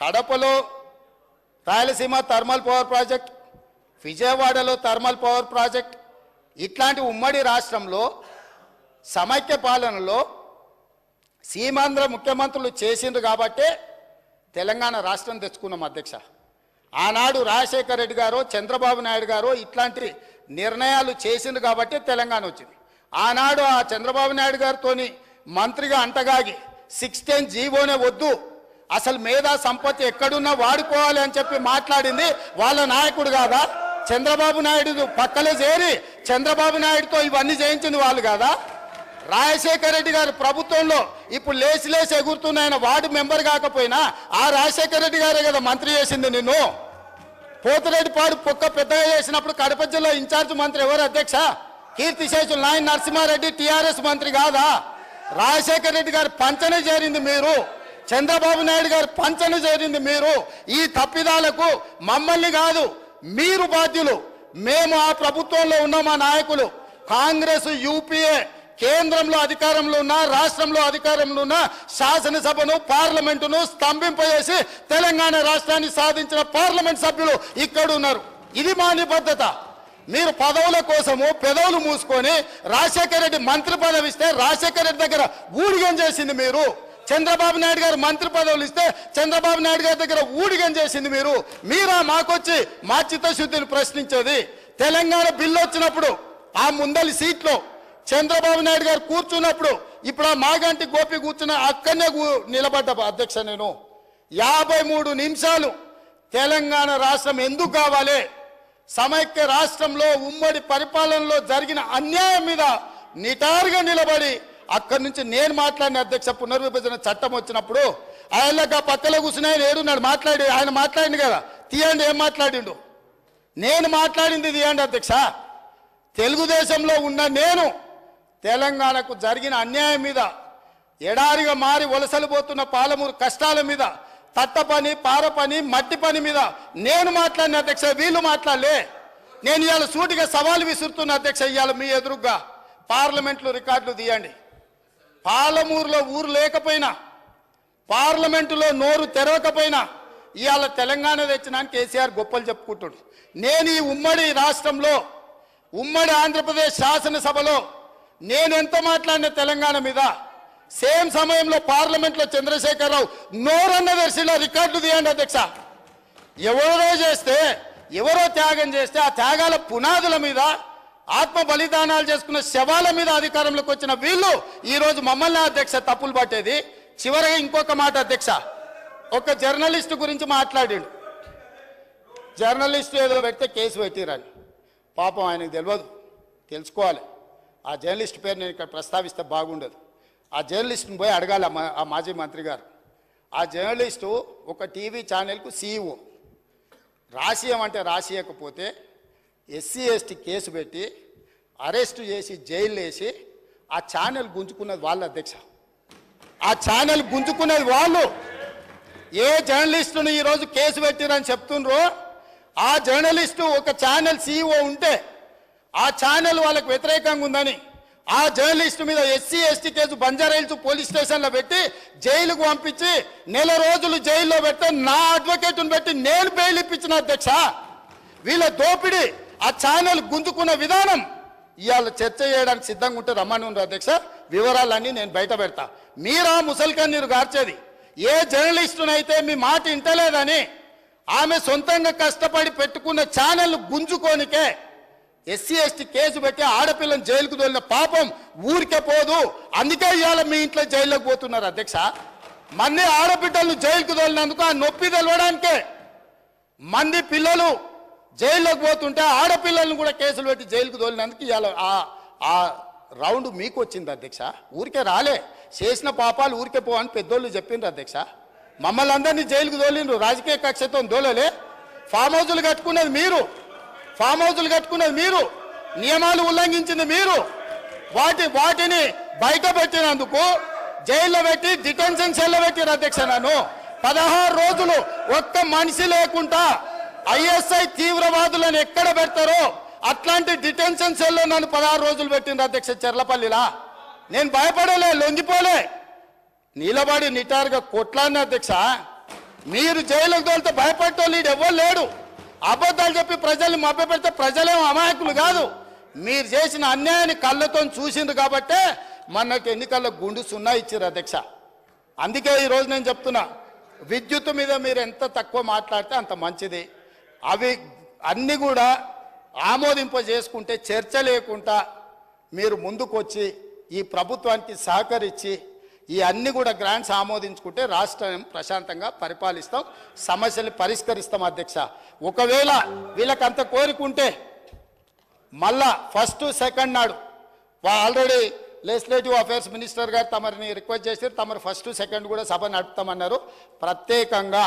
కడపలో Rayalaseema thermal power project, విజయవాడలో thermal power project, ఇట్లాంటి ఉమ్మడి రాష్ట్రంలో సమైక్య పాలనలో సీమాంధ్ర ముఖ్యమంత్రులు చేసిండ్రు కాబట్టే తెలంగాణ రాష్ట్రం తెచ్చుకున్నాం అధ్యక్ష. ఆనాడు రాజశేఖర రెడ్డి గారు, చంద్రబాబు నాయుడు గారు ఇట్లాంటి నిర్ణయాలు చేసిండ్రు కాబట్టి తెలంగాణ వచ్చింది. ఆనాడు ఆ చంద్రబాబు నాయుడు గారితో మంత్రిగా అంటగాగి 610 జీవోనే వద్దు, అసలు మేధా సంపత్తి ఎక్కడున్నా వాడుకోవాలి అని చెప్పి మాట్లాడింది వాళ్ళ నాయకుడు కాదా? చంద్రబాబు నాయుడు పక్కలే చేరి చంద్రబాబు నాయుడుతో ఇవన్నీ చేయించింది వాళ్ళు కాదా? రాజశేఖర రెడ్డి గారు ప్రభుత్వంలో ఇప్పుడు లేచి ఎగురుతున్నాయన వార్డు మెంబర్ కాకపోయినా ఆ రాజశేఖర రెడ్డి గారే కదా మంత్రి చేసింది నిన్ను. పోతిరెడ్డిపాడు పొక్క పెద్దగా చేసినప్పుడు కడప జిల్లా ఇన్ఛార్జ్ మంత్రి ఎవరు అధ్యక్ష? కీర్తిశేషులు నాయన నరసింహారెడ్డి టీఆర్ఎస్ మంత్రి కాదా? రాజశేఖర రెడ్డి గారు పంచన చేరింది మీరు, చంద్రబాబు నాయుడు గారు పంచన చేరింది మీరు. ఈ తప్పిదాలకు మమ్మల్ని కాదు మీరు బాధ్యులు. మేము ఆ ప్రభుత్వంలో ఉన్న మా నాయకులు కాంగ్రెస్, యూపీఏ కేంద్రంలో అధికారంలో ఉన్న, రాష్ట్రంలో అధికారంలో ఉన్న శాసనసభను, పార్లమెంటును స్తంభింపజేసి తెలంగాణ రాష్ట్రాన్ని సాధించిన పార్లమెంట్ సభ్యులు ఇక్కడ ఉన్నారు. ఇది మా నిబద్ధత. మీరు పదవుల కోసము పెదవులు మూసుకొని రాజశేఖర రెడ్డి మంత్రి పదవి ఇస్తే రాజశేఖర రెడ్డి దగ్గర ఊడిగం చేసింది మీరు. చంద్రబాబు నాయుడు గారు మంత్రి పదవులు ఇస్తే చంద్రబాబు నాయుడు గారి దగ్గర ఊడిగం చేసింది మీరు. మీరా మాకొచ్చి మా చిత్తశుద్ధిని ప్రశ్నించేది? తెలంగాణ బిల్లు వచ్చినప్పుడు ఆ ముందలి సీట్లో చంద్రబాబు నాయుడు గారు కూర్చున్నప్పుడు ఇప్పుడు ఆ మాగంటి గోపి కూర్చున్న అక్కడనే నిలబడ్డ అధ్యక్ష. నేను 53 నిమిషాలు తెలంగాణ రాష్ట్రం ఎందుకు కావాలి, సమైక్య రాష్ట్రంలో ఉమ్మడి పరిపాలనలో జరిగిన అన్యాయం మీద నిటారుగా నిలబడి అక్కడి నుంచి నేను మాట్లాడిన అధ్యక్ష. పునర్విభజన చట్టం వచ్చినప్పుడు ఆయనగా పక్కలో కూర్చుని ఆయన ఏడున్నాడు, ఆయన మాట్లాడింది కదా, తీయండి ఏం మాట్లాడిండు. నేను మాట్లాడింది తీయండి అధ్యక్ష. తెలుగుదేశంలో ఉన్న నేను తెలంగాణకు జరిగిన అన్యాయం మీద, ఎడారిగా మారి వలసలు పోతున్న పాలమూరు కష్టాల మీద, తట్ట పని, పార పని, మట్టి పని మీద నేను మాట్లాడిన అధ్యక్ష. వీళ్ళు మాట్లాడలే. నేను ఇవాళ సూటిగా సవాలు విసురుతున్న అధ్యక్ష. ఇవాళ మీ ఎదురుగా పార్లమెంట్లో రికార్డులు తీయండి. పాలమూరులో ఊరు లేకపోయినా, పార్లమెంటులో నోరు తెరవకపోయినా ఇవాళ తెలంగాణ తెచ్చినాను కేసీఆర్ గొప్పలు చెప్పుకుంటాడు. నేను ఈ ఉమ్మడి రాష్ట్రంలో, ఉమ్మడి ఆంధ్రప్రదేశ్ శాసనసభలో నేను ఎంత మాట్లాడిన తెలంగాణ మీద, సేమ్ సమయంలో పార్లమెంట్లో చంద్రశేఖరరావు నోరన్న దర్శిలో రికార్డు తీయండి అధ్యక్ష. ఎవరో చేస్తే, ఎవరో త్యాగం చేస్తే ఆ త్యాగాల పునాదుల మీద, ఆత్మ బలిదానాలు చేసుకున్న శవాల మీద అధికారంలోకి వచ్చిన వీళ్ళు ఈరోజు మమ్మల్ని అధ్యక్ష తప్పులు పట్టేది. చివరిగా ఇంకొక మాట అధ్యక్ష, ఒక జర్నలిస్టు గురించి మాట్లాడిండు. జర్నలిస్టు ఏదో పెడితే కేసు పెట్టిరని. పాపం ఆయనకు తెలియదు, తెలుసుకోవాలి. ఆ జర్నలిస్ట్ పేరు నేను ఇక్కడ ప్రస్తావిస్తే బాగుండదు. ఆ జర్నలిస్ట్ని పోయి అడగాలి ఆ మాజీ మంత్రి గారు. ఆ జర్నలిస్టు ఒక టీవీ ఛానల్కు CEO. రాసియమంటే రాసియకపోతే SC ST కేసు పెట్టి అరెస్టు చేసి జైలు వేసి ఆ ఛానల్ గుంజుకున్నది వాళ్ళు అధ్యక్ష. ఆ ఛానల్ గుంజుకున్నది వాళ్ళు. ఏ జర్నలిస్టును ఈరోజు కేసు పెట్టిరని చెప్తుండ్రో ఆ జర్నలిస్టు ఒక ఛానల్ CEO ఉంటే ఆ ఛానల్ వాళ్ళకు వ్యతిరేకంగా ఉందని ఆ జర్నలిస్టు మీద SC ST case Banjara Hills police స్టేషన్లో పెట్టి జైలుకు పంపించి నెల రోజులు జైల్లో పెడితే నా అడ్వకేట్ను పెట్టి నేను బెయిల్ ఇప్పించిన అధ్యక్ష. వీళ్ళ దోపిడీ, ఆ ఛానల్ గుంజుకున్న విధానం ఇవాళ చర్చ చేయడానికి సిద్ధంగా ఉంటే రమ్మని అధ్యక్ష. వివరాలన్నీ నేను బయట పెడతా. మీరా ముసల్కన్ నీరు గార్చేది ఏ జర్నలిస్టునైతే మీ మాట ఇంటలేదని ఆమె సొంతంగా కష్టపడి పెట్టుకున్న ఛానల్ గుంజుకోనికే SC ST కేసు పెట్టి ఆడపిల్లని జైలుకు తోలిన పాపం ఊరికే పోదు. అందుకే ఇవాళ మీ ఇంట్లో జైల్లోకి పోతున్నారు అధ్యక్ష. మంది ఆడబిడ్డలను జైలుకు తోలినందుకు ఆ నొప్పి తెలవడానికే మంది పిల్లలు జైల్లోకి పోతుంటే ఆడపిల్లలను కూడా కేసులు పెట్టి జైలుకు తోలినందుకు ఇవాళ ఆ రౌండ్ మీకు వచ్చింది అధ్యక్ష. ఊరికే రాలే, చేసిన పాపాలు ఊరికే పోవని పెద్దోళ్ళు చెప్పిండ్రు అధ్యక్ష. మమ్మల్ని అందరినీ జైలుకు తోలిండ్రు, రాజకీయ కక్షతో తోలలే. ఫామ్ హౌజులు కట్టుకున్నది మీరు, ఫామ్ హౌజులు కట్టుకున్నది మీరు, నియమాలు ఉల్లంఘించింది మీరు. వాటిని బయట పెట్టినందుకు జైల్లో పెట్టి డిటెన్షన్ సెల్లో పెట్టారు అధ్యక్ష. నన్ను 16 రోజులు ఒక్క మనిషి లేకుండా ISI తీవ్రవాదులను ఎక్కడ పెడతారో అట్లాంటి డిటెన్షన్ సెల్లో నన్ను 16 రోజులు పెట్టింది అధ్యక్ష చెర్లపల్లిలా. నేను భయపడలే, లొంగిపోలే, నిలబడి నిటారుగా కొట్లాడిన అధ్యక్ష. మీరు జైలుకు తోలితే భయపడటోళ్ళు ఈడు ఎవ్వరు లేడు. అబద్ధాలు చెప్పి ప్రజల్ని మభ్యపెడితే ప్రజలేమో అమాయకులు కాదు. మీరు చేసిన అన్యాయాన్ని కళ్ళతో చూసిండ్రు కాబట్టే మనకి ఎన్నికల్లో గుండు సున్నా ఇచ్చారు అధ్యక్ష. అందుకే ఈరోజు నేను చెప్తున్నా, విద్యుత్ మీద మీరు ఎంత తక్కువ మాట్లాడితే అంత మంచిది. అవి అన్నీ కూడా ఆమోదింపజేసుకుంటే చర్చ లేకుండా మీరు ముందుకొచ్చి ఈ ప్రభుత్వానికి సహకరించి ఈ అన్ని కూడా గ్రాంట్స్ ఆమోదించుకుంటే రాష్ట్రం ప్రశాంతంగా పరిపాలిస్తాం, సమస్యలు పరిష్కరిస్తాం అధ్యక్ష. ఒకవేళ వీళ్ళకి అంత కోరికుంటే మళ్ళా ఫస్ట్ సెకండ్ నాడు ఆల్రెడీ లెజిస్లేటివ్ అఫేర్స్ మినిస్టర్ గారు తమరిని రిక్వెస్ట్ చేశారు, తమరు ఫస్ట్ సెకండ్ కూడా సభ నడుపుతామన్నారు. ప్రత్యేకంగా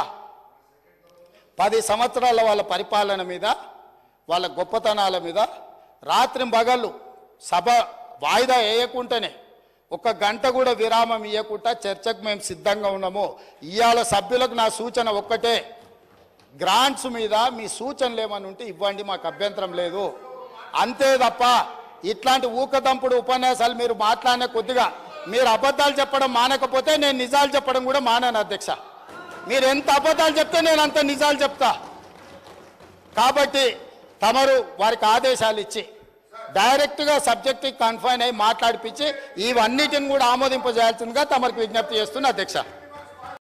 10 సంవత్సరాల వాళ్ళ పరిపాలన మీద, వాళ్ళ గొప్పతనాల మీద రాత్రి పగళ్ళు సభ వాయిదా వేయకుండానే 1 గంట కూడా విరామం ఇవ్వకుండా చర్చకు మేము సిద్ధంగా ఉన్నాము. ఇవాళ సభ్యులకు నా సూచన ఒక్కటే, గ్రాంట్స్ మీద మీ సూచనలు ఏమని ఉంటే ఇవ్వండి, మాకు అభ్యంతరం లేదు. అంతే తప్ప ఇట్లాంటి ఊకదంపుడు ఉపన్యాసాలు మీరు మాట్లాడిన కొద్దిగా మీరు అబద్ధాలు చెప్పడం మానకపోతే నేను నిజాలు చెప్పడం కూడా మానాను అధ్యక్ష. మీరు ఎంత అబద్ధాలు చెప్తే నేను అంత నిజాలు చెప్తా. కాబట్టి తమరు వారికి ఆదేశాలు ఇచ్చి డైరెక్ట్గా సబ్జెక్ట్కి కన్ఫైన్ అయ్యి మాట్లాడిపించి ఇవన్నిటిని కూడా ఆమోదింపజేయాల్సిందిగా తమరికి విజ్ఞప్తి చేస్తున్నా అధ్యక్ష.